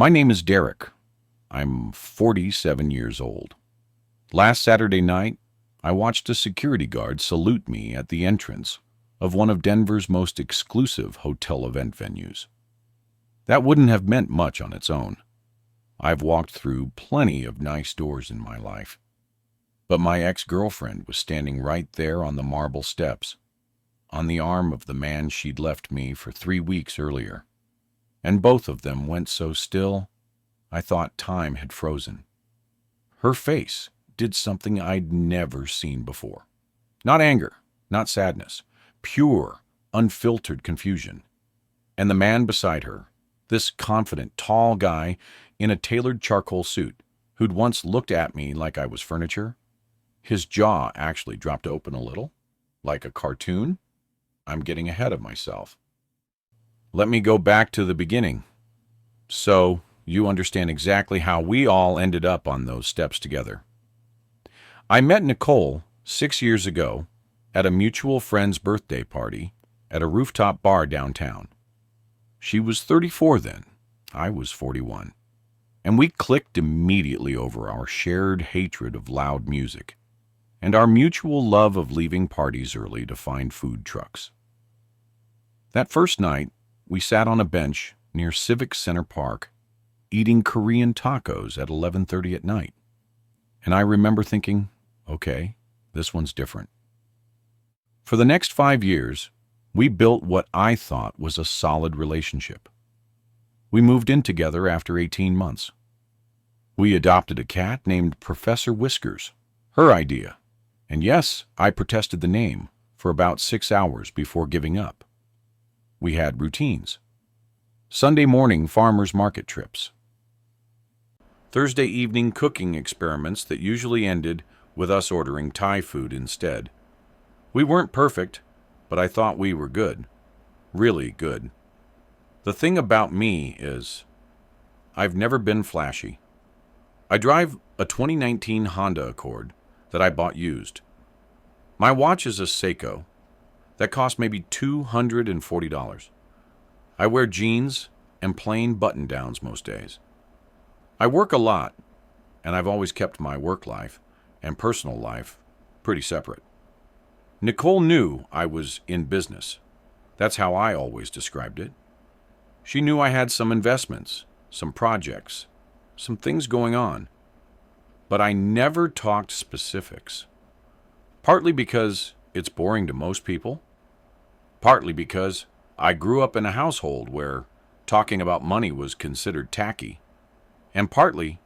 My name is Derek. I'm 47 years old. Last Saturday night, I watched a security guard salute me at the entrance of one of Denver's most exclusive hotel event venues. That wouldn't have meant much on its own. I've walked through plenty of nice doors in my life. But my ex-girlfriend was standing right there on the marble steps, on the arm of the man she'd left me for 3 weeks earlier. And both of them went so still, I thought time had frozen. Her face did something I'd never seen before. Not anger, not sadness, pure, unfiltered confusion. And the man beside her, this confident, tall guy in a tailored charcoal suit who'd once looked at me like I was furniture, his jaw actually dropped open a little, like a cartoon. I'm getting ahead of myself. Let me go back to the beginning, so you understand exactly how we all ended up on those steps together. I met Nicole 6 years ago at a mutual friend's birthday party at a rooftop bar downtown. She was 34 then. I was 41. And we clicked immediately over our shared hatred of loud music and our mutual love of leaving parties early to find food trucks. That first night, we sat on a bench near Civic Center Park, eating Korean tacos at 11:30 at night. And I remember thinking, okay, this one's different. For the next 5 years, we built what I thought was a solid relationship. We moved in together after 18 months. We adopted a cat named Professor Whiskers, her idea. And yes, I protested the name for about 6 hours before giving up. We had routines. Sunday morning farmers market trips. Thursday evening cooking experiments that usually ended with us ordering Thai food instead. We weren't perfect, but I thought we were good. Really good. The thing about me is, I've never been flashy. I drive a 2019 Honda Accord that I bought used. My watch is a Seiko that cost maybe $240. I wear jeans and plain button-downs most days. I work a lot, and I've always kept my work life and personal life pretty separate. Nicole knew I was in business. That's how I always described it. She knew I had some investments, some projects, some things going on. But I never talked specifics. Partly because it's boring to most people. Partly because I grew up in a household where talking about money was considered tacky. And partly,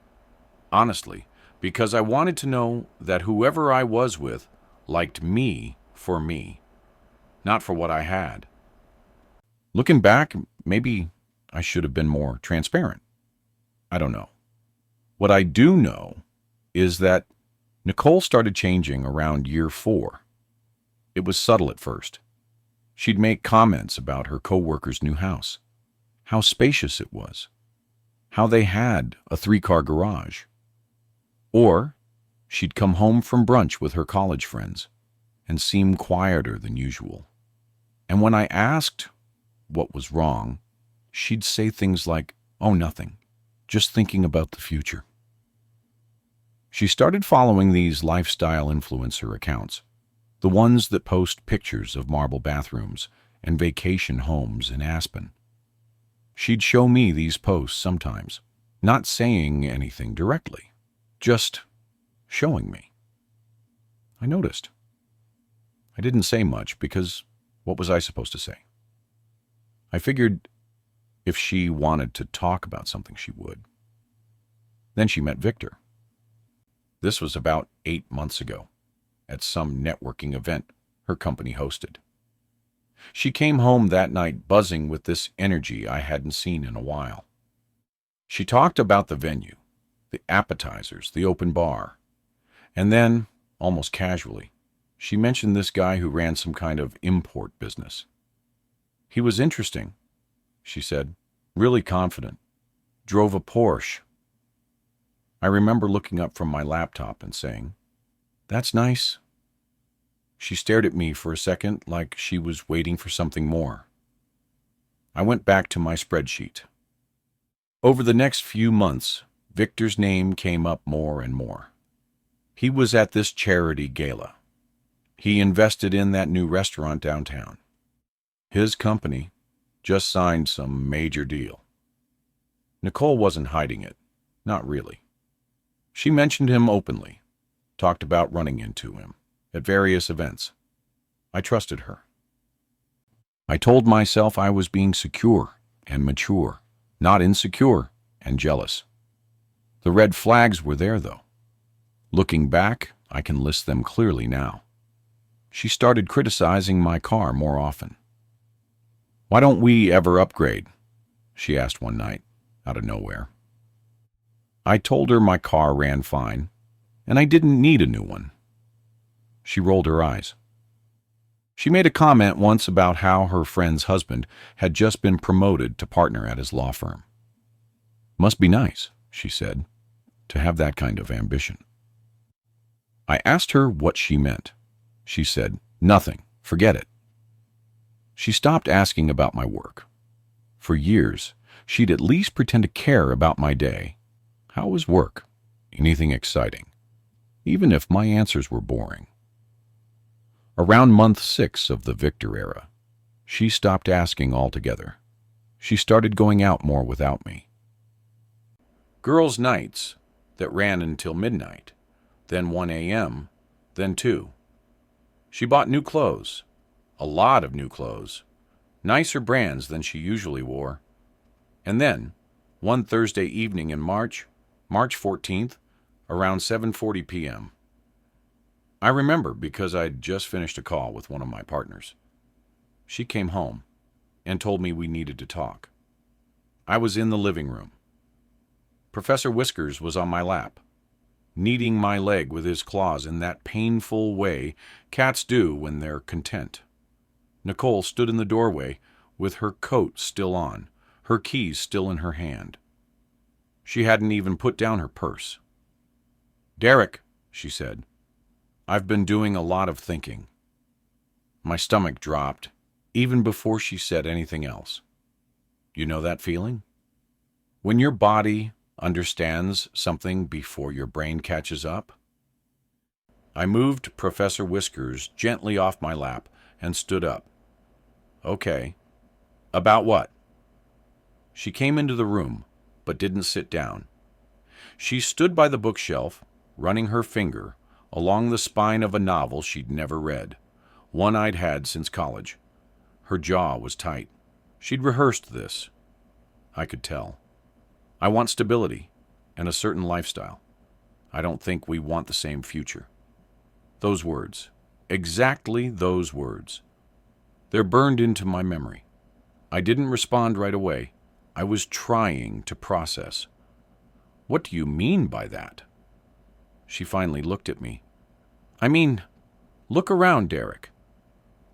honestly, because I wanted to know that whoever I was with liked me for me, not for what I had. Looking back, maybe I should have been more transparent. I don't know. What I do know is that Nicole started changing around year 4. It was subtle at first. She'd make comments about her coworker's new house, how spacious it was, how they had a 3-car garage. Or she'd come home from brunch with her college friends and seem quieter than usual. And when I asked what was wrong, she'd say things like, "Oh, nothing, just thinking about the future." She started following these lifestyle influencer accounts, the ones that post pictures of marble bathrooms and vacation homes in Aspen. She'd show me these posts sometimes, not saying anything directly, just showing me. I noticed. I didn't say much because what was I supposed to say? I figured if she wanted to talk about something, she would. Then she met Victor. This was about 8 months ago, at some networking event her company hosted. She came home that night buzzing with this energy I hadn't seen in a while. She talked about the venue, the appetizers, the open bar, and then, almost casually, she mentioned this guy who ran some kind of import business. He was interesting, she said, really confident, drove a Porsche. I remember looking up from my laptop and saying, "That's nice." She stared at me for a second like she was waiting for something more. I went back to my spreadsheet. Over the next few months, Victor's name came up more and more. He was at this charity gala. He invested in that new restaurant downtown. His company just signed some major deal. Nicole wasn't hiding it. Not really. She mentioned him openly, talked about running into him at various events. I trusted her. I told myself I was being secure and mature, not insecure and jealous. The red flags were there, though. Looking back, I can list them clearly now. She started criticizing my car more often. "Why don't we ever upgrade?" she asked one night, out of nowhere. I told her my car ran fine, and I didn't need a new one. She rolled her eyes. She made a comment once about how her friend's husband had just been promoted to partner at his law firm. "Must be nice," she said, "to have that kind of ambition." I asked her what she meant. She said, "Nothing. Forget it." She stopped asking about my work. For years, she'd at least pretend to care about my day. How was work? Anything exciting? Even if my answers were boring. Around month 6 of the Victor era, she stopped asking altogether. She started going out more without me. Girls' nights that ran until midnight, then 1 a.m., then 2. She bought new clothes, a lot of new clothes, nicer brands than she usually wore. And then, one Thursday evening in March 14th, around 7:40 p.m. I remember because I'd just finished a call with one of my partners. She came home and told me we needed to talk. I was in the living room. Professor Whiskers was on my lap, kneading my leg with his claws in that painful way cats do when they're content. Nicole stood in the doorway with her coat still on, her keys still in her hand. She hadn't even put down her purse. "Derek," she said, "I've been doing a lot of thinking." My stomach dropped, even before she said anything else. You know that feeling? When your body understands something before your brain catches up? I moved Professor Whiskers gently off my lap and stood up. "Okay. About what?" She came into the room, but didn't sit down. She stood by the bookshelf, running her finger along the spine of a novel she'd never read, one I'd had since college. Her jaw was tight. She'd rehearsed this. I could tell. "I want stability and a certain lifestyle. I don't think we want the same future." Those words. Exactly those words. They're burned into my memory. I didn't respond right away. I was trying to process. "What do you mean by that?" She finally looked at me. "I mean, look around, Derek.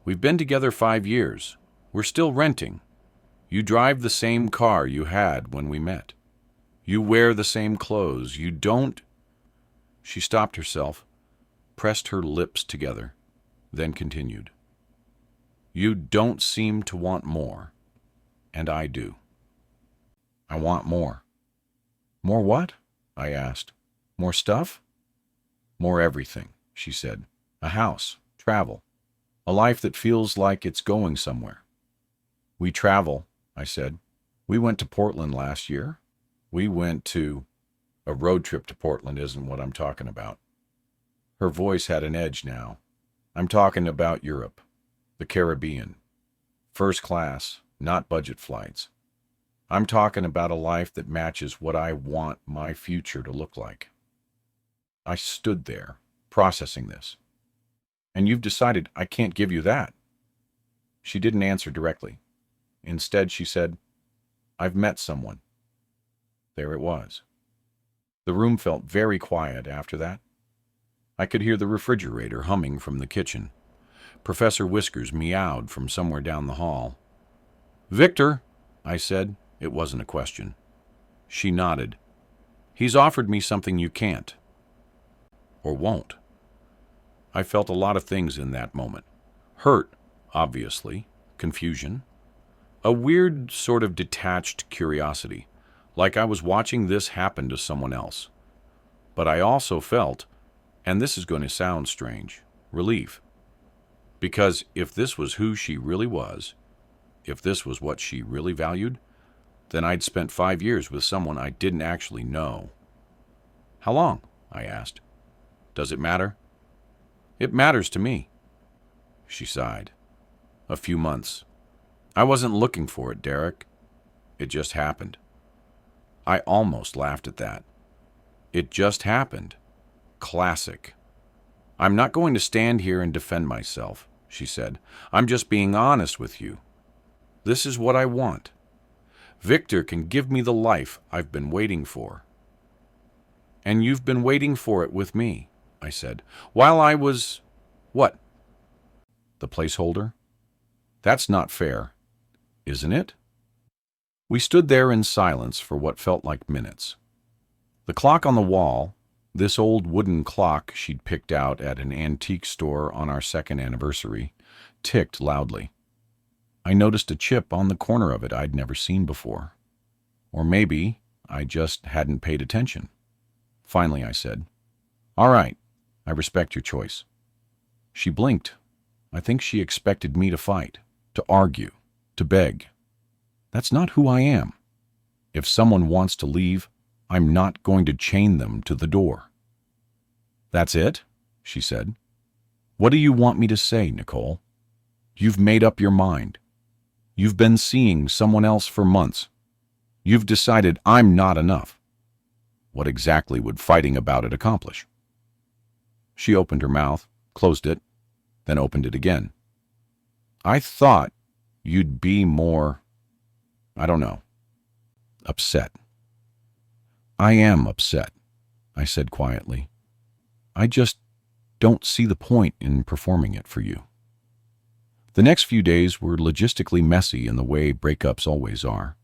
We've been together 5 years. We're still renting. You drive the same car you had when we met. You wear the same clothes. You don't—" She stopped herself, pressed her lips together, then continued. "You don't seem to want more, and I do." "I want more." "More what?" I asked. "More stuff?" "More everything," she said. "A house, travel, a life that feels like it's going somewhere." "We travel," I said. "We went to Portland last year. We went to—" "A road trip to Portland isn't what I'm talking about." Her voice had an edge now. "I'm talking about Europe, the Caribbean. First class, not budget flights. I'm talking about a life that matches what I want my future to look like." I stood there, processing this. "And you've decided I can't give you that?" She didn't answer directly. Instead, she said, "I've met someone." There it was. The room felt very quiet after that. I could hear the refrigerator humming from the kitchen. Professor Whiskers meowed from somewhere down the hall. "Victor," I said. It wasn't a question. She nodded. "He's offered me something you can't. Or won't." I felt a lot of things in that moment. Hurt, obviously. Confusion. A weird sort of detached curiosity. like I was watching this happen to someone else. But I also felt, and this is going to sound strange, relief. Because if this was who she really was, if this was what she really valued, then I'd spent 5 years with someone I didn't actually know. How long? I asked. Does it matter? It matters to me. She sighed. A few months. I wasn't looking for it, Derek. It just happened. I almost laughed at that. It just happened. Classic. I'm not going to stand here and defend myself, she said. I'm just being honest with you. This is what I want. Victor can give me the life I've been waiting for. And you've been waiting for it with me, I said, while I was... What? The placeholder? That's not fair, isn't it? We stood there in silence for what felt like minutes. The clock on the wall, this old wooden clock she'd picked out at an antique store on our second anniversary, ticked loudly. I noticed a chip on the corner of it I'd never seen before. Or maybe I just hadn't paid attention. Finally, I said, "All right, I respect your choice." She blinked. I think she expected me to fight, to argue, to beg. That's not who I am. If someone wants to leave, I'm not going to chain them to the door. That's it? She said. What do you want me to say, Nicole? You've made up your mind. You've been seeing someone else for months. You've decided I'm not enough. What exactly would fighting about it accomplish? She opened her mouth, closed it, then opened it again. I thought you'd be more, I don't know, upset. I am upset, I said quietly. I just don't see the point in performing it for you. The next few days were logistically messy in the way breakups always are.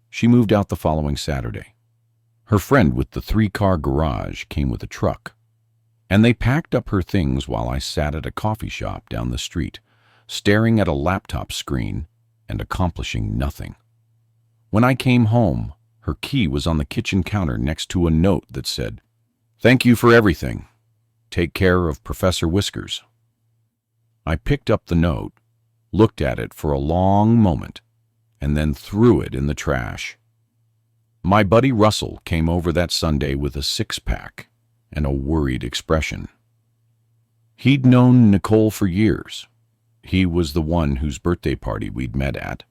She moved out the following Saturday. Her friend with the 3-car garage came with a truck, and they packed up her things while I sat at a coffee shop down the street, staring at a laptop screen and accomplishing nothing. When I came home, her key was on the kitchen counter next to a note that said, "Thank you for everything. Take care of Professor Whiskers." I picked up the note, looked at it for a long moment, and then threw it in the trash. My buddy Russell came over that Sunday with a 6-pack and a worried expression. He'd known Nicole for years. He was the one whose birthday party we'd met at,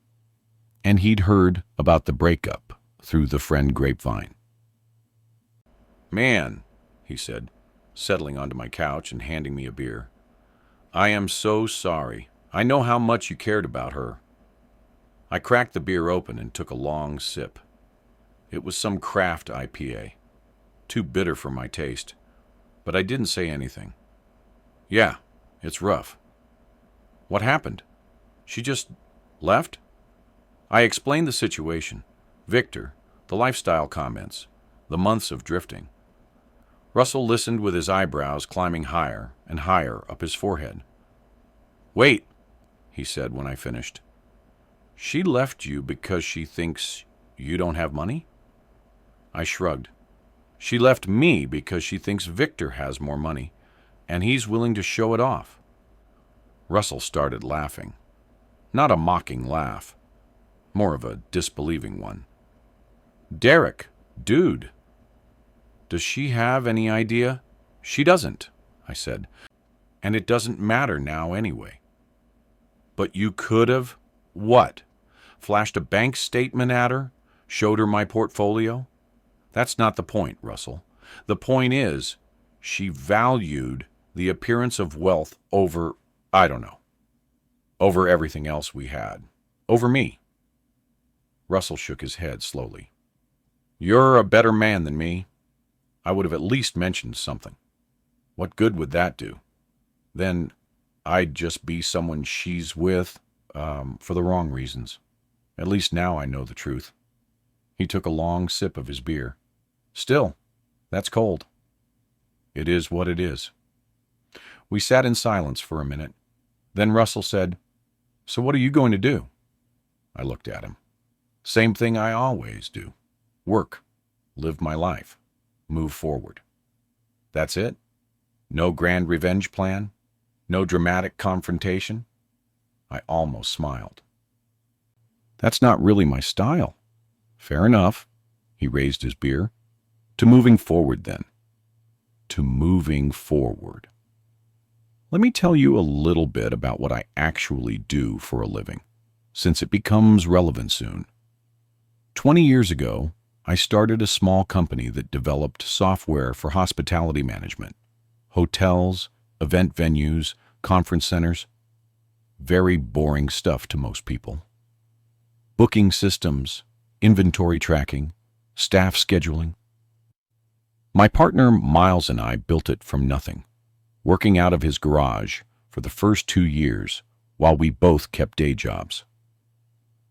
and he'd heard about the breakup through the friend grapevine. "Man," he said, settling onto my couch and handing me a beer, "I am so sorry. I know how much you cared about her." I cracked the beer open and took a long sip. It was some craft IPA, too bitter for my taste, but I didn't say anything. "Yeah, it's rough." "What happened? She just left?" I explained the situation, Victor, the lifestyle comments, the months of drifting. Russell listened with his eyebrows climbing higher and higher up his forehead. "Wait," he said when I finished. "She left you because she thinks you don't have money?" I shrugged. "She left me because she thinks Victor has more money, and he's willing to show it off." Russell started laughing. Not a mocking laugh, more of a disbelieving one. "Derek, dude, does she have any idea?" "She doesn't," I said, "and it doesn't matter now anyway." "But you could have..." "What? Flashed a bank statement at her? Showed her my portfolio?" "That's not the point, Russell. The point is, she valued the appearance of wealth over, I don't know, over everything else we had. Over me." Russell shook his head slowly. "You're a better man than me. I would have at least mentioned something. What good would that do? Then I'd just be someone she's with, for the wrong reasons. At least now I know the truth." He took a long sip of his beer. "Still, that's cold." "It is what it is." We sat in silence for a minute. Then Russell said, "So what are you going to do?" I looked at him. "Same thing I always do. work, live my life, move forward. That's it? No grand revenge plan? No dramatic confrontation? I almost smiled. That's not really my style. Fair enough. He raised his beer. To moving forward, then. To moving forward. Let me tell you a little bit about what I actually do for a living, since it becomes relevant soon. 20 years ago, I started a small company that developed software for hospitality management, hotels, event venues, conference centers. Very boring stuff to most people. Booking systems, inventory tracking, staff scheduling. My partner Miles and I built it from nothing, working out of his garage for the first 2 years while we both kept day jobs.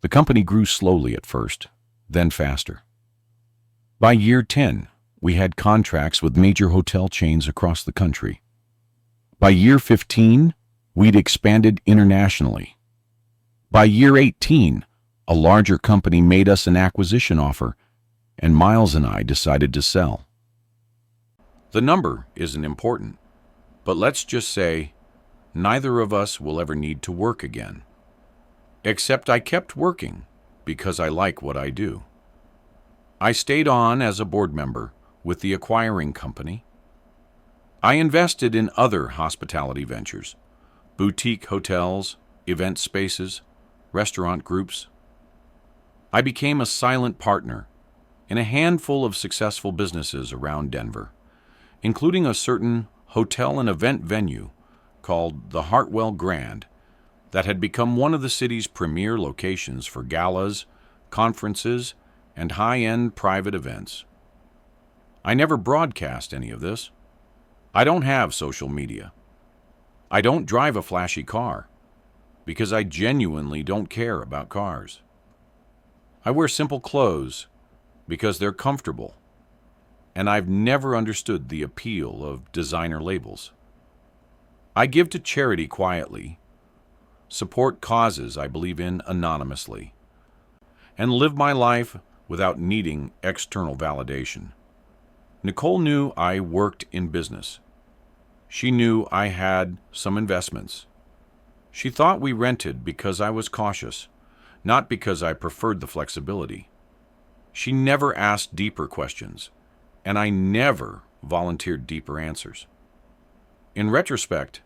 The company grew slowly at first, then faster. By year 10, we had contracts with major hotel chains across the country. By year 15, we'd expanded internationally. By year 18, a larger company made us an acquisition offer, and Miles and I decided to sell. The number isn't important, but let's just say neither of us will ever need to work again. Except I kept working because I like what I do. I stayed on as a board member with the acquiring company. I invested in other hospitality ventures, boutique hotels, event spaces, restaurant groups. I became a silent partner in a handful of successful businesses around Denver, including a certain hotel and event venue called the Hartwell Grand that had become one of the city's premier locations for galas, conferences, and high-end private events. I never broadcast any of this. I don't have social media. I don't drive a flashy car because I genuinely don't care about cars. I wear simple clothes because they're comfortable, and I've never understood the appeal of designer labels. I give to charity quietly, support causes I believe in anonymously, and live my life without needing external validation. Nicole knew I worked in business. She knew I had some investments. She thought we rented because I was cautious, not because I preferred the flexibility. She never asked deeper questions, and I never volunteered deeper answers. In retrospect,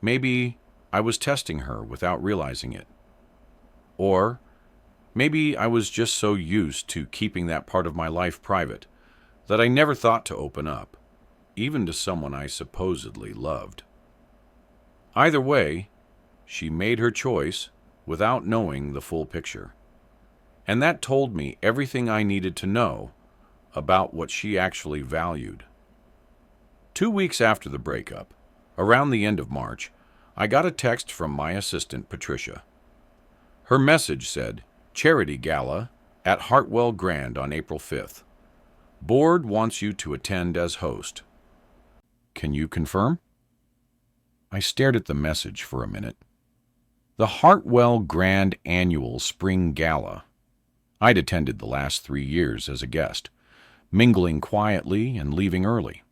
maybe I was testing her without realizing it. Or maybe I was just so used to keeping that part of my life private that I never thought to open up, even to someone I supposedly loved. Either way, she made her choice without knowing the full picture. And that told me everything I needed to know about what she actually valued. 2 weeks after the breakup, around the end of March, I got a text from my assistant, Patricia. Her message said, "Charity Gala at Hartwell Grand on April 5th. Board wants you to attend as host. Can you confirm?" I stared at the message for a minute. The Hartwell Grand Annual Spring Gala. I'd attended the last 3 years as a guest, mingling quietly and leaving early.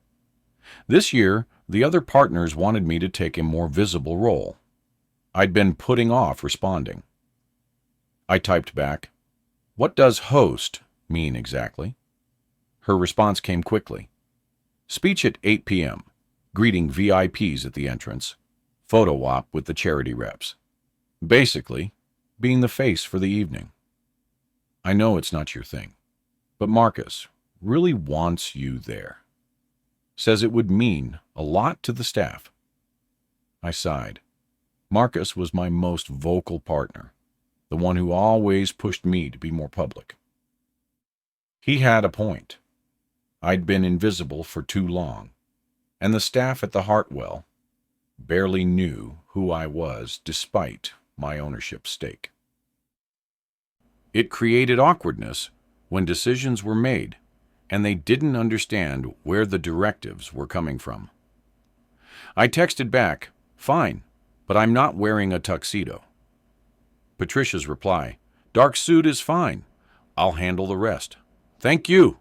This year, the other partners wanted me to take a more visible role. I'd been putting off responding. I typed back, "What does host mean exactly?" Her response came quickly. "Speech at 8 p.m., greeting VIPs at the entrance, photo op with the charity reps. Basically, being the face for the evening. I know it's not your thing, but Marcus really wants you there. Says it would mean a lot to the staff." I sighed. Marcus was my most vocal partner, the one who always pushed me to be more public. He had a point. I'd been invisible for too long, and the staff at the Hartwell barely knew who I was despite my ownership stake. It created awkwardness when decisions were made and they didn't understand where the directives were coming from. I texted back, "Fine, but I'm not wearing a tuxedo." Patricia's reply, "Dark suit is fine. I'll handle the rest. Thank you.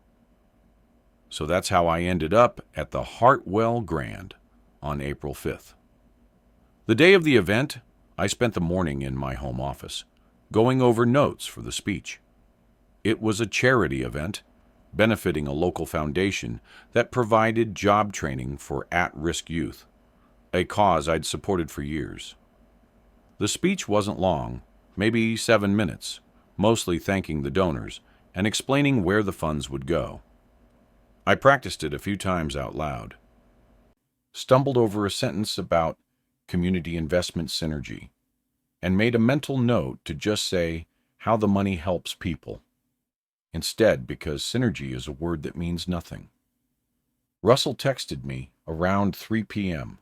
So that's how I ended up at the Hartwell Grand on April 5th. The day of the event, I spent the morning in my home office, going over notes for the speech. It was a charity event, benefiting a local foundation that provided job training for at-risk youth, a cause I'd supported for years. The speech wasn't long, maybe 7 minutes, mostly thanking the donors and explaining where the funds would go. I practiced it a few times out loud, stumbled over a sentence about community investment synergy, and made a mental note to just say how the money helps people, instead because synergy is a word that means nothing. Russell texted me around 3 p.m.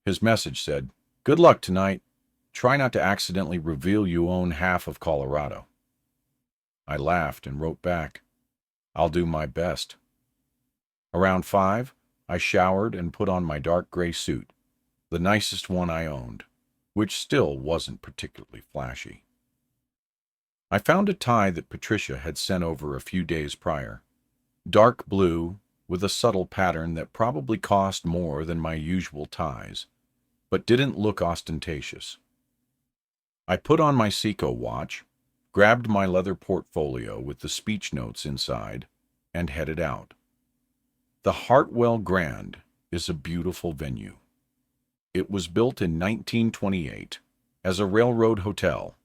His message said, "Good luck tonight. Try not to accidentally reveal you own half of Colorado." I laughed and wrote back, "I'll do my best." Around 5, I showered and put on my dark gray suit, the nicest one I owned, which still wasn't particularly flashy. I found a tie that Patricia had sent over a few days prior, dark blue with a subtle pattern that probably cost more than my usual ties, but didn't look ostentatious. I put on my Seiko watch, grabbed my leather portfolio with the speech notes inside, and headed out. The Hartwell Grand is a beautiful venue. It was built in 1928 as a railroad hotel,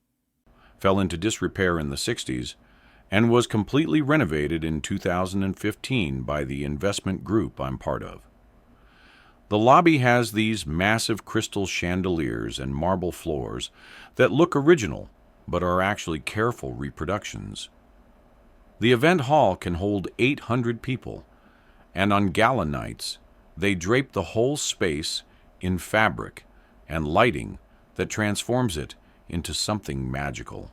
fell into disrepair in the 60s, and was completely renovated in 2015 by the investment group I'm part of. The lobby has these massive crystal chandeliers and marble floors that look original but are actually careful reproductions. The event hall can hold 800 people, and on gala nights, they drape the whole space in fabric and lighting that transforms it into something magical.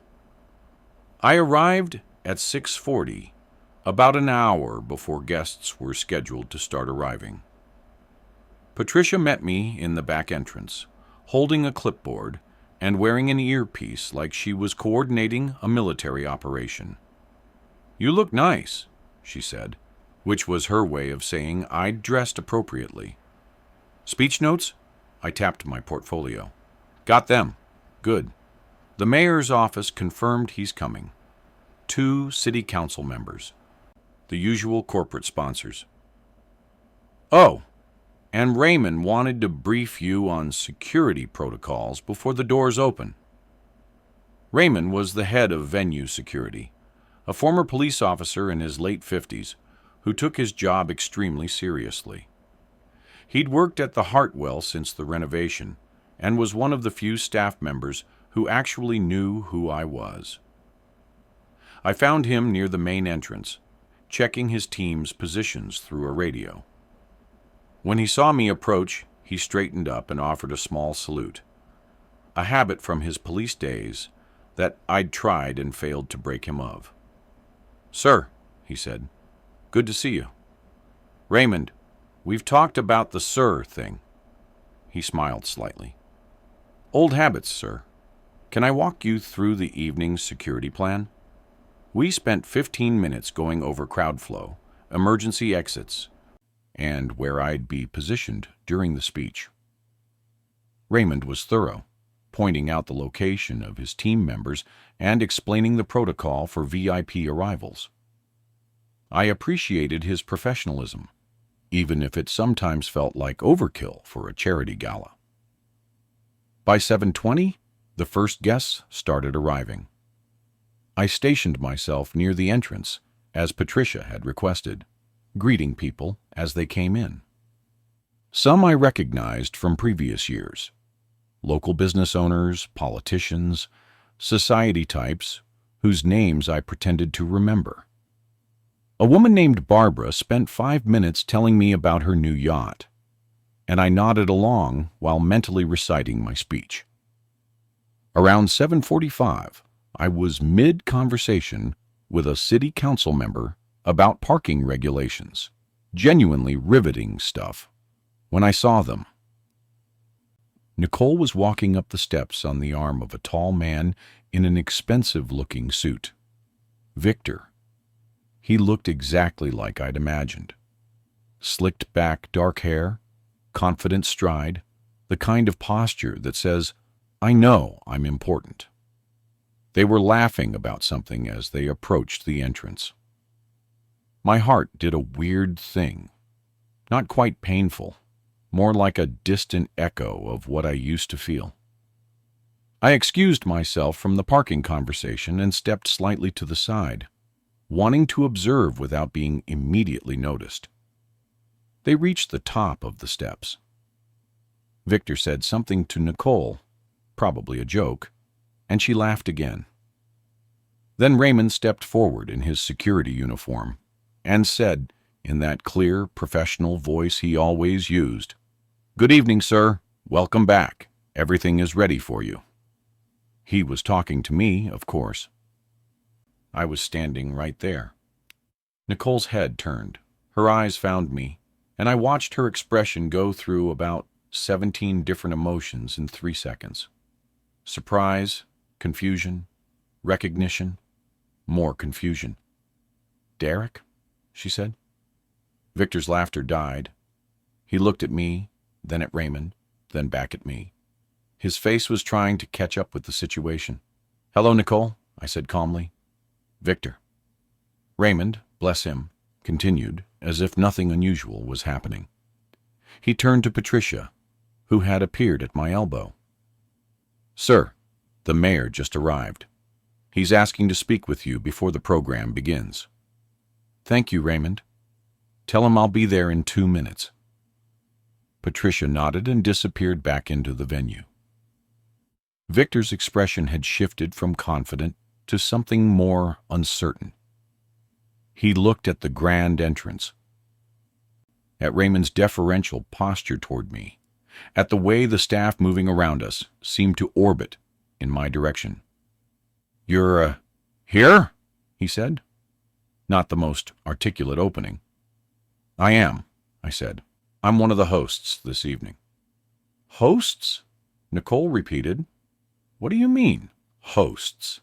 I arrived at 6:40, about an hour before guests were scheduled to start arriving. Patricia met me in the back entrance, holding a clipboard and wearing an earpiece like she was coordinating a military operation. "You look nice," she said, which was her way of saying I'd dressed appropriately. "Speech notes?" I tapped my portfolio. "Got them. Good. The mayor's office confirmed he's coming. 2 city council members. The usual corporate sponsors. Oh, and Raymond wanted to brief you on security protocols before the doors open." Raymond was the head of venue security, a former police officer in his late 50s who took his job extremely seriously. He'd worked at the Hartwell since the renovation and was one of the few staff members who actually knew who I was. I found him near the main entrance, checking his team's positions through a radio. When he saw me approach, he straightened up and offered a small salute, a habit from his police days that I'd tried and failed to break him of. "Sir," he said, "good to see you. Raymond, we've talked about the 'sir' thing." He smiled slightly. "Old habits, sir. Can I walk you through the evening's security plan?" We spent 15 minutes going over crowd flow, emergency exits, and where I'd be positioned during the speech. Raymond was thorough, pointing out the location of his team members and explaining the protocol for VIP arrivals. I appreciated his professionalism, even if it sometimes felt like overkill for a charity gala. By 7:20, the first guests started arriving. I stationed myself near the entrance, as Patricia had requested, greeting people as they came in. Some I recognized from previous years: local business owners, politicians, society types whose names I pretended to remember. A woman named Barbara spent 5 minutes telling me about her new yacht, and I nodded along while mentally reciting my speech. Around 7:45, I was mid-conversation with a city council member about parking regulations, genuinely riveting stuff, when I saw them. Nicole was walking up the steps on the arm of a tall man in an expensive-looking suit. Victor. He looked exactly like I'd imagined. Slicked back dark hair, confident stride, the kind of posture that says, I know I'm important. They were laughing about something as they approached the entrance. My heart did a weird thing, not quite painful, more like a distant echo of what I used to feel. I excused myself from the parking conversation and stepped slightly to the side, wanting to observe without being immediately noticed. They reached the top of the steps. Victor said something to Nicole, probably a joke, and she laughed again. Then Raymond stepped forward in his security uniform and said, in that clear, professional voice he always used, "Good evening, sir. Welcome back. Everything is ready for you." He was talking to me, of course. I was standing right there. Nicole's head turned. Her eyes found me, and I watched her expression go through about 17 different emotions in 3 seconds. Surprise, confusion, recognition, more confusion. "Derek?" she said. Victor's laughter died. He looked at me, then at Raymond, then back at me. His face was trying to catch up with the situation. "Hello, Nicole," I said calmly. "Victor." Raymond, bless him, continued as if nothing unusual was happening. He turned to Patricia, who had appeared at my elbow. "Sir, the mayor just arrived. He's asking to speak with you before the program begins." "Thank you, Raymond. Tell him I'll be there in 2 minutes." Patricia nodded and disappeared back into the venue. Victor's expression had shifted from confident to something more uncertain. He looked at the grand entrance, at Raymond's deferential posture toward me, at the way the staff moving around us seemed to orbit in my direction. "You're, here?" he said. Not the most articulate opening. "I am," I said. "I'm one of the hosts this evening." "Hosts?" Nicole repeated. "What do you mean, hosts?"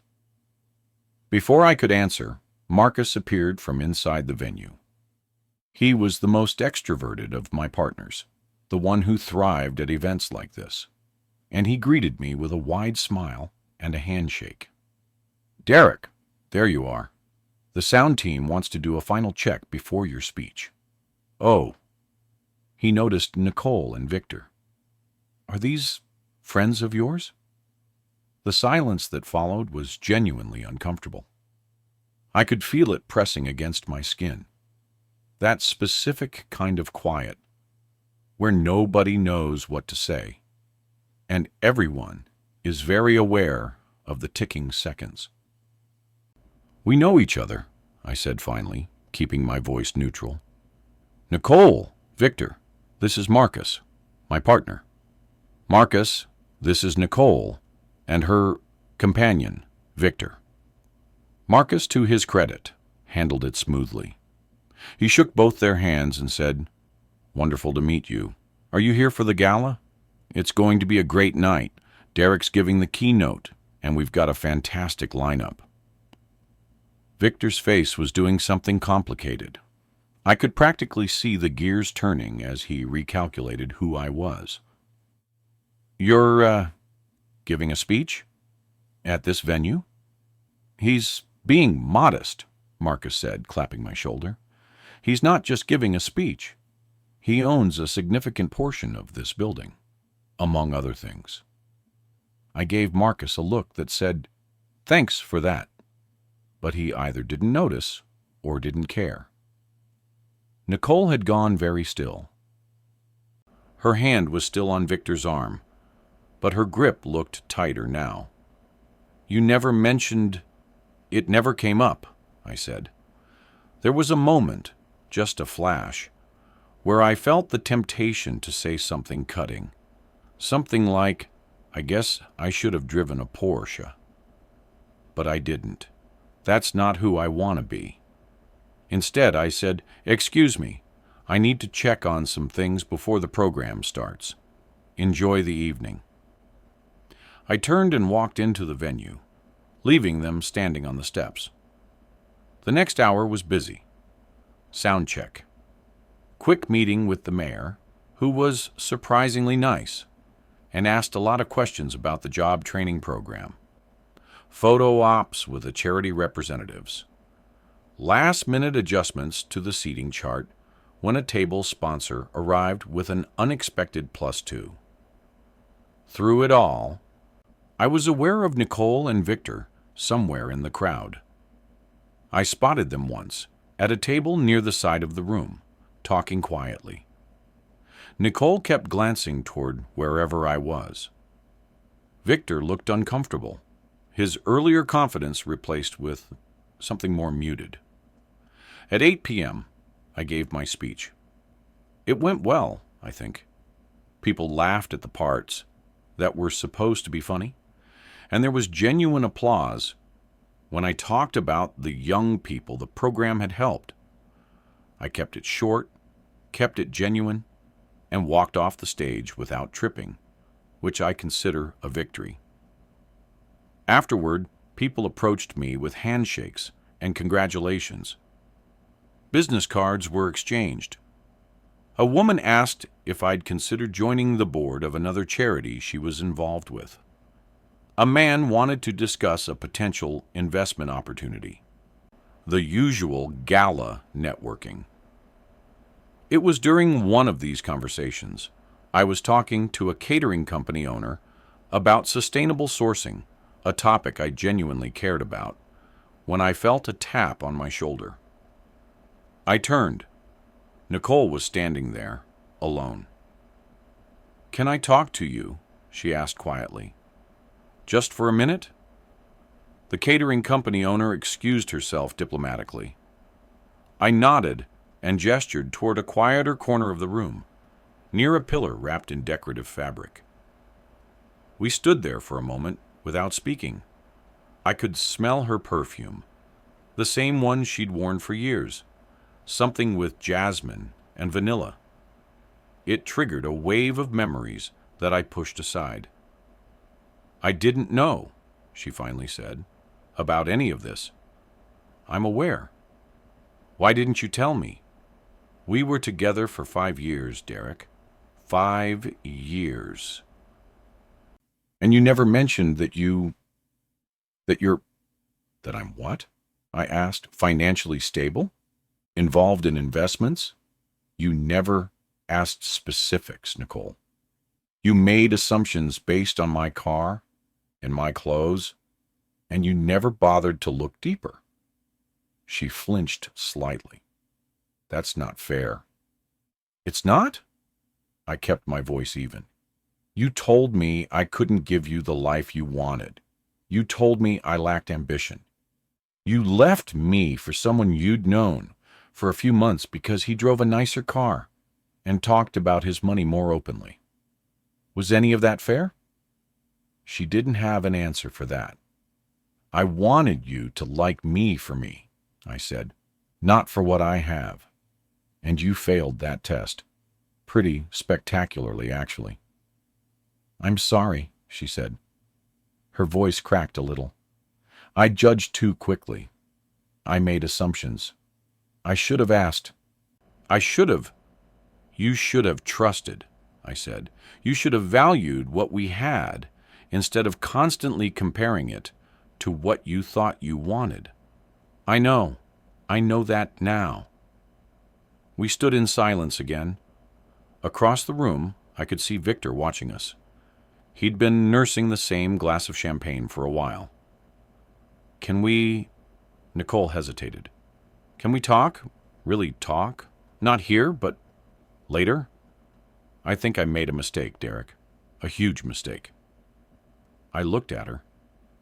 Before I could answer, Marcus appeared from inside the venue. He was the most extroverted of my partners, the one who thrived at events like this, and he greeted me with a wide smile and a handshake. "Derek, there you are. The sound team wants to do a final check before your speech." "Oh." He noticed Nicole and Victor. "Are these friends of yours?" The silence that followed was genuinely uncomfortable. I could feel it pressing against my skin. That specific kind of quiet, where nobody knows what to say, and everyone is very aware of the ticking seconds. "We know each other," I said finally, keeping my voice neutral. "Nicole, Victor, this is Marcus, my partner. Marcus, this is Nicole, and her companion, Victor." Marcus, to his credit, handled it smoothly. He shook both their hands and said, "Wonderful to meet you. Are you here for the gala? It's going to be a great night. Derek's giving the keynote, and we've got a fantastic lineup." Victor's face was doing something complicated. I could practically see the gears turning as he recalculated who I was. "You're, giving a speech? At this venue?" "He's being modest," Marcus said, clapping my shoulder. "He's not just giving a speech. He owns a significant portion of this building, among other things." I gave Marcus a look that said, "Thanks for that," but he either didn't notice or didn't care. Nicole had gone very still. Her hand was still on Victor's arm, but her grip looked tighter now. "You never mentioned... It never came up," I said. There was a moment, just a flash, where I felt the temptation to say something cutting. Something like, "I guess I should have driven a Porsche." But I didn't. That's not who I want to be. Instead, I said, "Excuse me, I need to check on some things before the program starts. Enjoy the evening." I turned and walked into the venue, leaving them standing on the steps. The next hour was busy. Sound check. Quick meeting with the mayor, who was surprisingly nice and asked a lot of questions about the job training program. Photo ops with the charity representatives. Last-minute adjustments to the seating chart when a table sponsor arrived with an unexpected +2. Through it all, I was aware of Nicole and Victor somewhere in the crowd. I spotted them once at a table near the side of the room, talking quietly. Nicole kept glancing toward wherever I was. Victor looked uncomfortable, his earlier confidence replaced with something more muted. At 8 p.m., I gave my speech. It went well, I think. People laughed at the parts that were supposed to be funny, and there was genuine applause when I talked about the young people the program had helped. I kept it short, kept it genuine, and walked off the stage without tripping, which I consider a victory. Afterward, people approached me with handshakes and congratulations. Business cards were exchanged. A woman asked if I'd considered joining the board of another charity she was involved with. A man wanted to discuss a potential investment opportunity. The usual gala networking. It was during one of these conversations I was talking to a catering company owner about sustainable sourcing, a topic I genuinely cared about, when I felt a tap on my shoulder. I turned. Nicole was standing there, alone. "Can I talk to you?" she asked quietly. "Just for a minute?" The catering company owner excused herself diplomatically. I nodded and gestured toward a quieter corner of the room, near a pillar wrapped in decorative fabric. We stood there for a moment without speaking. I could smell her perfume, the same one she'd worn for years, something with jasmine and vanilla. It triggered a wave of memories that I pushed aside. "I didn't know," she finally said, "about any of this." "I'm aware." "Why didn't you tell me?" "We were together for 5 years, Derek. 5 years. And you never mentioned that that I'm what?" I asked. "Financially stable? Involved in investments?" "You never asked specifics, Nicole. You made assumptions based on my car and my clothes, and you never bothered to look deeper." She flinched slightly. "That's not fair." "It's not?" I kept my voice even. "You told me I couldn't give you the life you wanted. You told me I lacked ambition. You left me for someone you'd known for a few months because he drove a nicer car and talked about his money more openly. Was any of that fair?" She didn't have an answer for that. "I wanted you to like me for me," I said, "not for what I have. And you failed that test. Pretty spectacularly, actually." "I'm sorry," she said. Her voice cracked a little. "I judged too quickly. I made assumptions. I should have asked." "I should have." "You should have trusted," I said. "You should have valued what we had instead of constantly comparing it to what you thought you wanted." I know that now." We stood in silence again. Across the room, I could see Victor watching us. He'd been nursing the same glass of champagne for a while. "Can we—" Nicole hesitated. "Can we talk? Really talk? Not here, but later? I think I made a mistake, Derek. A huge mistake." I looked at her.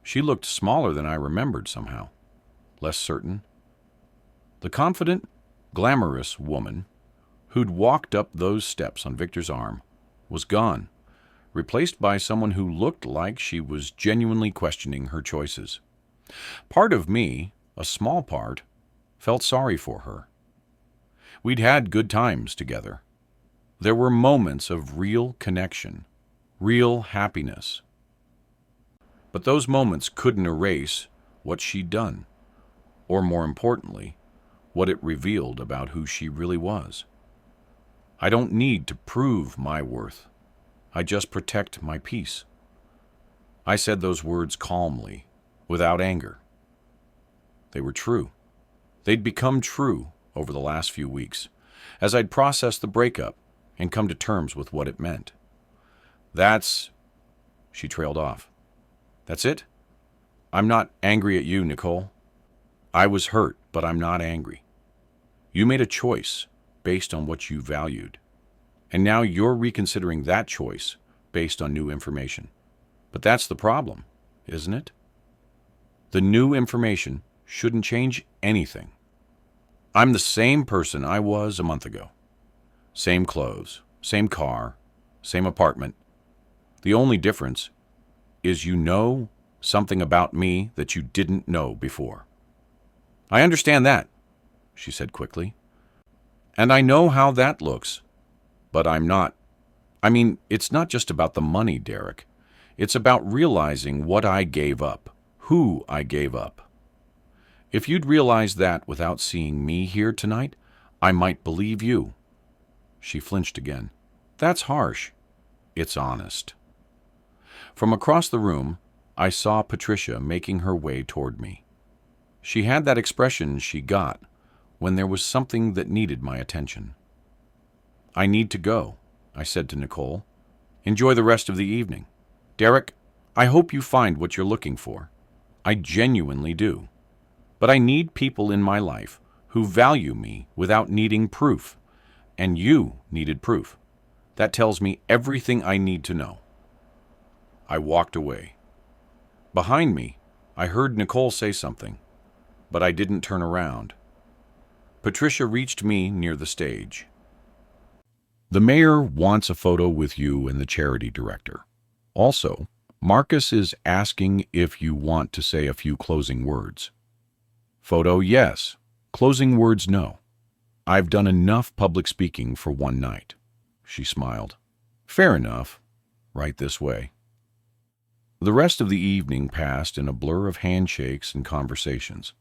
She looked smaller than I remembered somehow. Less certain. The confident, glamorous woman who'd walked up those steps on Victor's arm was gone, replaced by someone who looked like she was genuinely questioning her choices. Part of me, a small part, felt sorry for her. We'd had good times together. There were moments of real connection, real happiness. But those moments couldn't erase what she'd done, or more importantly, what it revealed about who she really was. I don't need to prove my worth. I just protect my peace. I said those words calmly, without anger. They were true. They'd become true over the last few weeks, as I'd processed the breakup and come to terms with what it meant. She trailed off. That's it? I'm not angry at you, Nicole. I was hurt, but I'm not angry. You made a choice based on what you valued, and now you're reconsidering that choice based on new information. But that's the problem, isn't it? The new information shouldn't change anything. I'm the same person I was a month ago. Same clothes, same car, same apartment. The only difference is you know something about me that you didn't know before. I understand that, she said quickly. And I know how that looks, but it's not just about the money, Derek. It's about realizing what I gave up, who I gave up. If you'd realized that without seeing me here tonight, I might believe you. She flinched again. That's harsh. It's honest. From across the room, I saw Patricia making her way toward me. She had that expression she got when there was something that needed my attention. I need to go, I said to Nicole. Enjoy the rest of the evening. Derek, I hope you find what you're looking for. I genuinely do. But I need people in my life who value me without needing proof. And you needed proof. That tells me everything I need to know. I walked away. Behind me, I heard Nicole say something, but I didn't turn around. Patricia reached me near the stage. The mayor wants a photo with you and the charity director. Also, Marcus is asking if you want to say a few closing words. Photo, yes. Closing words, no. I've done enough public speaking for one night. She smiled. Fair enough. Right this way. The rest of the evening passed in a blur of handshakes and conversations.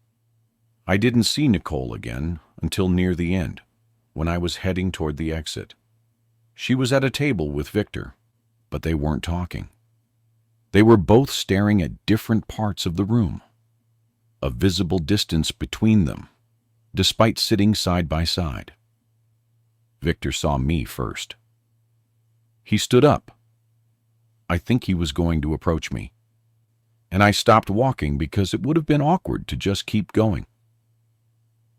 I didn't see Nicole again until near the end, when I was heading toward the exit. She was at a table with Victor, but they weren't talking. They were both staring at different parts of the room. A visible distance between them, despite sitting side by side. Victor saw me first. He stood up. I think he was going to approach me, and I stopped walking because it would have been awkward to just keep going.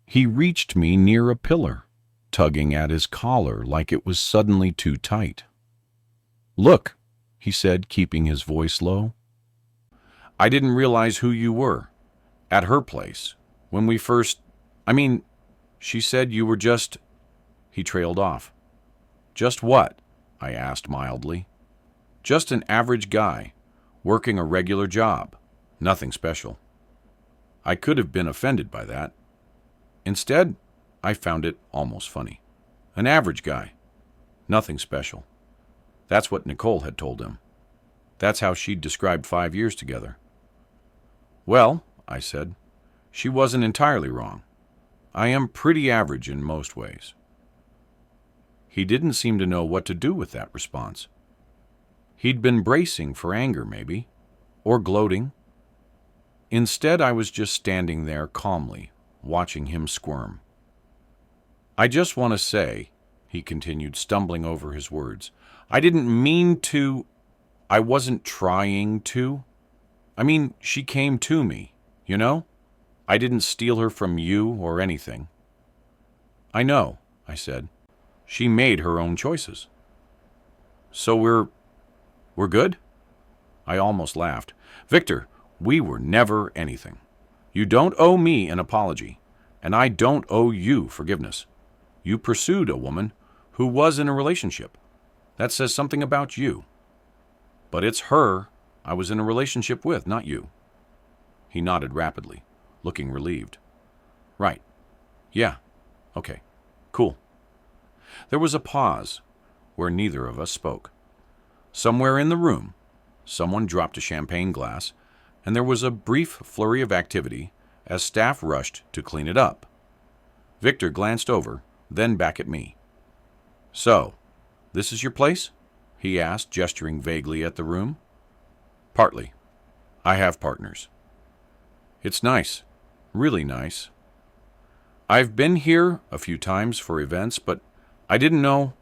He reached me near a pillar, tugging at his collar like it was suddenly too tight. Look, he said, keeping his voice low. I didn't realize who you were. At her place, when we first... she said you were just... He trailed off. Just what? I asked mildly. Just an average guy, working a regular job. Nothing special. I could have been offended by that. Instead, I found it almost funny. An average guy. Nothing special. That's what Nicole had told him. That's how she'd described 5 years together. Well, I said, she wasn't entirely wrong. I am pretty average in most ways. He didn't seem to know what to do with that response. He'd been bracing for anger, maybe, or gloating. Instead, I was just standing there calmly, watching him squirm. I just want to say, he continued, stumbling over his words, I didn't mean to. I wasn't trying to. She came to me, you know? I didn't steal her from you or anything. I know, I said. She made her own choices. So we're good? I almost laughed. Victor, we were never anything. You don't owe me an apology, and I don't owe you forgiveness. You pursued a woman who was in a relationship. That says something about you. But it's her I was in a relationship with, not you. He nodded rapidly, looking relieved. Right. Yeah. Okay. Cool. There was a pause where neither of us spoke. Somewhere in the room, someone dropped a champagne glass, and there was a brief flurry of activity as staff rushed to clean it up. Victor glanced over, then back at me. "So, this is your place?" he asked, gesturing vaguely at the room. "Partly. I have partners." "It's nice. Really nice. I've been here a few times for events, but I didn't know.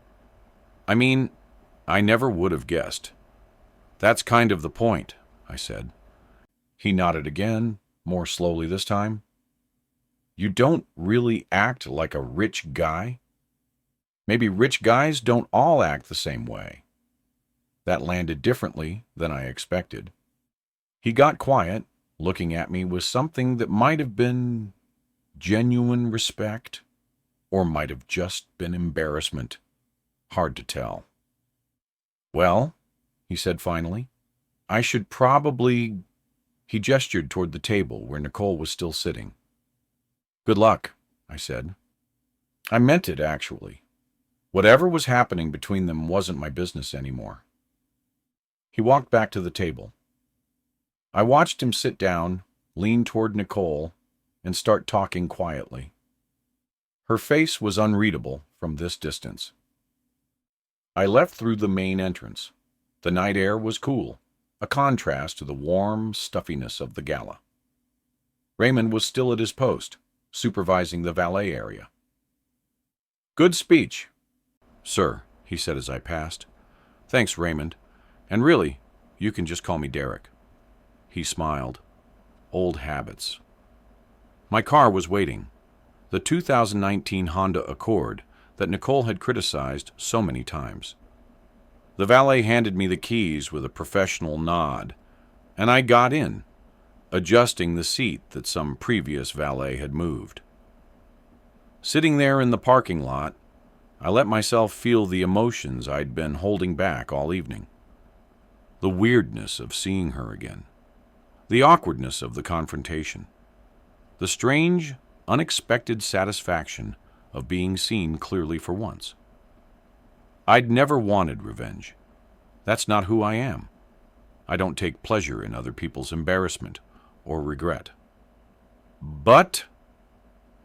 I mean, I never would have guessed." "That's kind of the point," I said. He nodded again, more slowly this time. "You don't really act like a rich guy? Maybe rich guys don't all act the same way." That landed differently than I expected. He got quiet, looking at me with something that might have been genuine respect, or might have just been embarrassment. Hard to tell. "Well," he said finally, "I should probably—" He gestured toward the table where Nicole was still sitting. "Good luck," I said. I meant it, actually. Whatever was happening between them wasn't my business anymore. He walked back to the table. I watched him sit down, lean toward Nicole, and start talking quietly. Her face was unreadable from this distance. I left through the main entrance. The night air was cool, a contrast to the warm stuffiness of the gala. Raymond was still at his post, supervising the valet area. "Good speech, sir," he said as I passed. "Thanks, Raymond. And really, you can just call me Derek." He smiled. Old habits. My car was waiting. The 2019 Honda Accord that Nicole had criticized so many times. The valet handed me the keys with a professional nod, and I got in, adjusting the seat that some previous valet had moved. Sitting there in the parking lot, I let myself feel the emotions I'd been holding back all evening. The weirdness of seeing her again. The awkwardness of the confrontation. The strange, unexpected satisfaction of being seen clearly for once. I'd never wanted revenge. That's not who I am. I don't take pleasure in other people's embarrassment or regret. But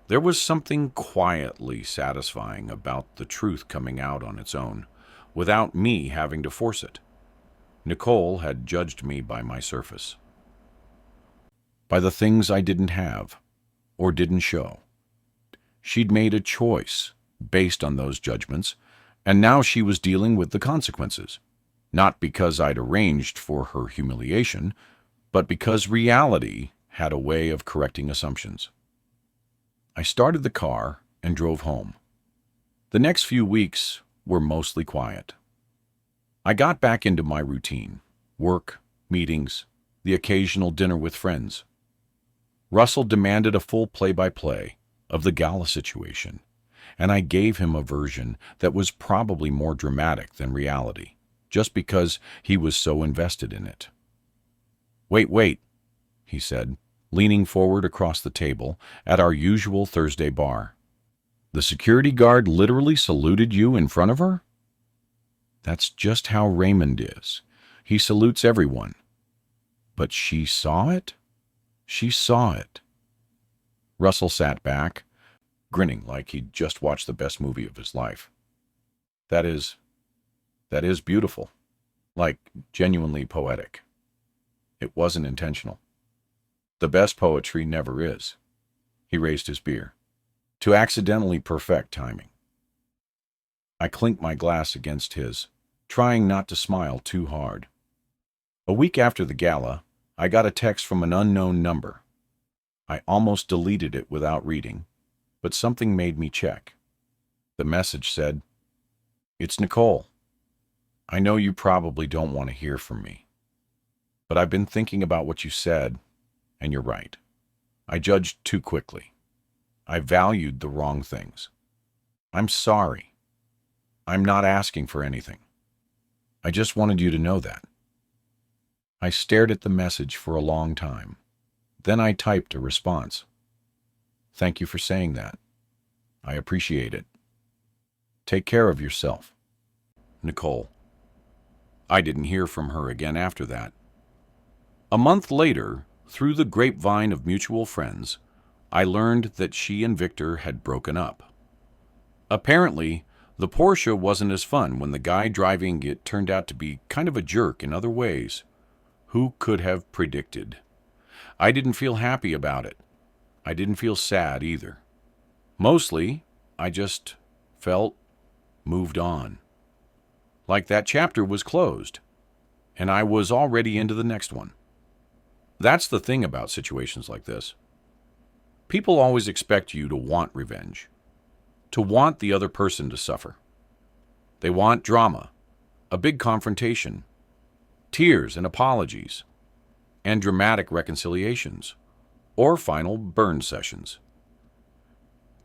there was something quietly satisfying about the truth coming out on its own, without me having to force it. Nicole had judged me by my surface. By the things I didn't have, or didn't show. She'd made a choice based on those judgments, and now she was dealing with the consequences. Not because I'd arranged for her humiliation, but because reality had a way of correcting assumptions. I started the car and drove home. The next few weeks were mostly quiet. I got back into my routine: work, meetings, the occasional dinner with friends. Russell demanded a full play-by-play of the gala situation, and I gave him a version that was probably more dramatic than reality, just because he was so invested in it. Wait, he said, leaning forward across the table at our usual Thursday bar. "The security guard literally saluted you in front of her?" "That's just how Raymond is. He salutes everyone." "But she saw it?" "She saw it." Russell sat back, grinning like he'd just watched the best movie of his life. That is beautiful. Like, genuinely poetic. It wasn't intentional. The best poetry never is. He raised his beer. To accidentally perfect timing. I clinked my glass against his, trying not to smile too hard. A week after the gala, I got a text from an unknown number. I almost deleted it without reading, but something made me check. The message said, "It's Nicole. I know you probably don't want to hear from me, but I've been thinking about what you said, and you're right. I judged too quickly. I valued the wrong things. I'm sorry. I'm not asking for anything. I just wanted you to know that." I stared at the message for a long time. Then I typed a response. "Thank you for saying that. I appreciate it. Take care of yourself. Nicole." I didn't hear from her again after that. A month later, through the grapevine of mutual friends, I learned that she and Victor had broken up. Apparently, the Porsche wasn't as fun when the guy driving it turned out to be kind of a jerk in other ways. Who could have predicted? I didn't feel happy about it. I didn't feel sad either. Mostly, I just felt moved on. Like that chapter was closed, and I was already into the next one. That's the thing about situations like this. People always expect you to want revenge, to want the other person to suffer. They want drama, a big confrontation, tears and apologies, and dramatic reconciliations, or final burn sessions.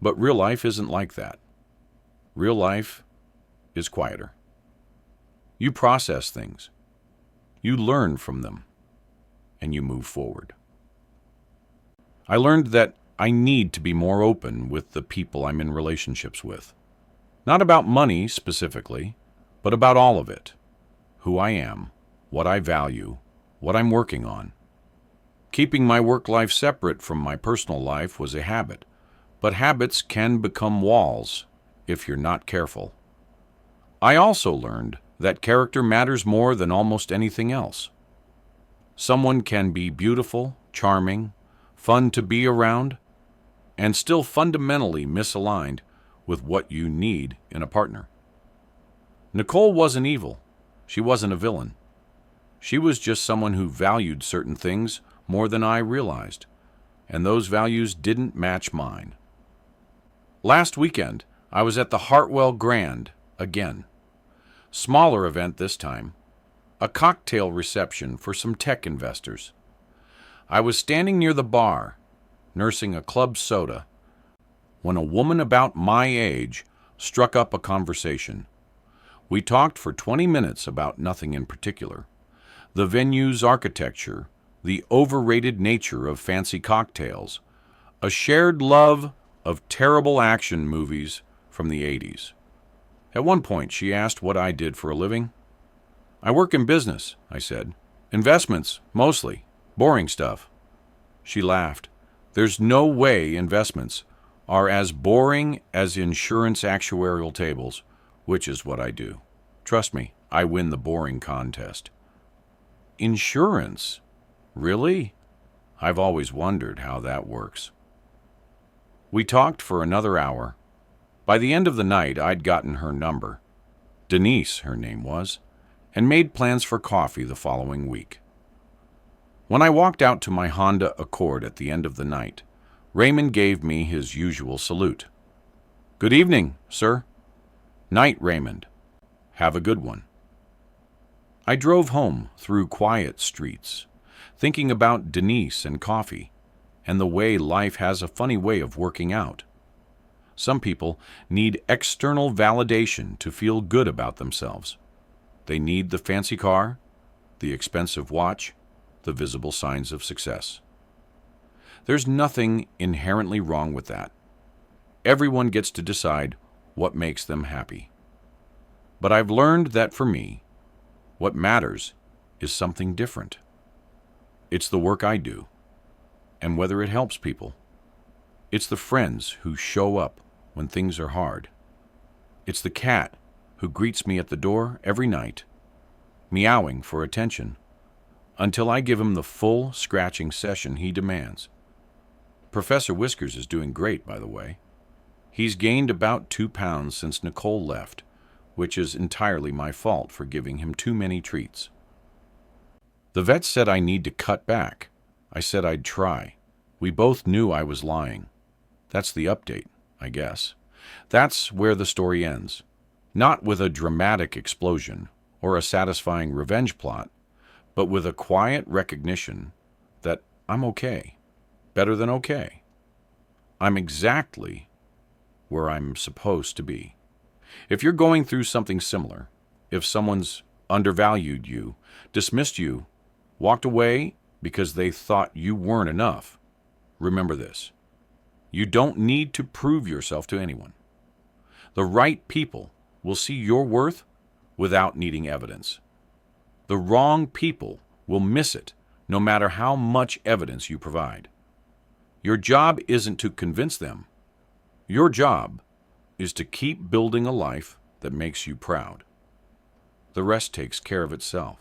But real life isn't like that. Real life is quieter. You process things, you learn from them, and you move forward. I learned that I need to be more open with the people I'm in relationships with. Not about money specifically, but about all of it. Who I am, what I value, what I'm working on. Keeping my work life separate from my personal life was a habit, but habits can become walls if you're not careful. I also learned that character matters more than almost anything else. Someone can be beautiful, charming, fun to be around, and still fundamentally misaligned with what you need in a partner. Nicole wasn't evil. She wasn't a villain. She was just someone who valued certain things more than I realized, and those values didn't match mine. Last weekend, I was at the Hartwell Grand again. Smaller event this time, a cocktail reception for some tech investors. I was standing near the bar, nursing a club soda, when a woman about my age struck up a conversation. We talked for 20 minutes about nothing in particular. The venue's architecture, the overrated nature of fancy cocktails, a shared love of terrible action movies from the 80s. At one point, she asked what I did for a living. I work in business, I said. Investments, mostly. Boring stuff. She laughed. There's no way investments are as boring as insurance actuarial tables, which is what I do. Trust me, I win the boring contest. Insurance? Really? I've always wondered how that works. We talked for another hour. By the end of the night, I'd gotten her number. Denise, her name was, and made plans for coffee the following week. When I walked out to my Honda Accord at the end of the night, Raymond gave me his usual salute. Good evening, sir. Night, Raymond. Have a good one. I drove home through quiet streets, thinking about Denise and coffee, and the way life has a funny way of working out. Some people need external validation to feel good about themselves. They need the fancy car, the expensive watch, the visible signs of success. There's nothing inherently wrong with that. Everyone gets to decide what makes them happy. But I've learned that for me, what matters is something different. It's the work I do, and whether it helps people. It's the friends who show up when things are hard. It's the cat who greets me at the door every night, meowing for attention, until I give him the full scratching session he demands. Professor Whiskers is doing great, by the way. He's gained about 2 pounds since Nicole left, which is entirely my fault for giving him too many treats. The vet said I need to cut back. I said I'd try. We both knew I was lying. That's the update, I guess. That's where the story ends. Not with a dramatic explosion or a satisfying revenge plot, but with a quiet recognition that I'm okay. Better than okay. I'm exactly where I'm supposed to be. If you're going through something similar, if someone's undervalued you, dismissed you, walked away because they thought you weren't enough, remember this. You don't need to prove yourself to anyone. The right people will see your worth without needing evidence. The wrong people will miss it no matter how much evidence you provide. Your job isn't to convince them. Your job is to keep building a life that makes you proud. The rest takes care of itself.